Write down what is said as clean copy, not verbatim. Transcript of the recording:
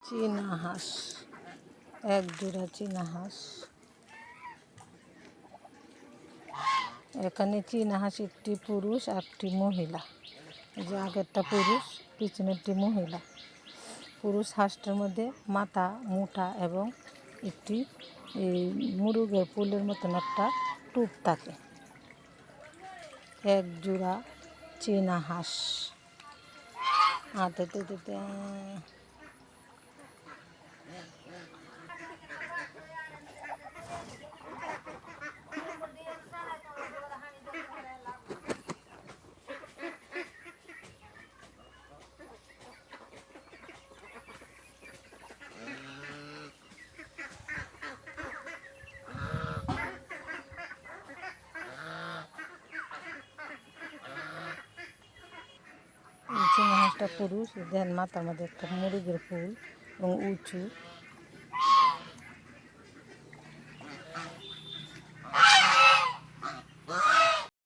চীনা হাঁস, এক জোড়া চীনা হাঁস। এখানে চীনা হাঁস একটি পুরুষ আর একটি মহিলা। যে আগেরটা পুরুষ, পিছনেরটি মহিলা। পুরুষ হাঁসটার মধ্যে মাথা মোটা এবং একটি মুরগের ফুলের মতন একটা টুপ থাকে। এক জোড়া চীনা হাঁস। চীনা হাঁসটা পুরুষ, দেন মাথার মধ্যে একটা মুরগের ফুল এবং উঁচু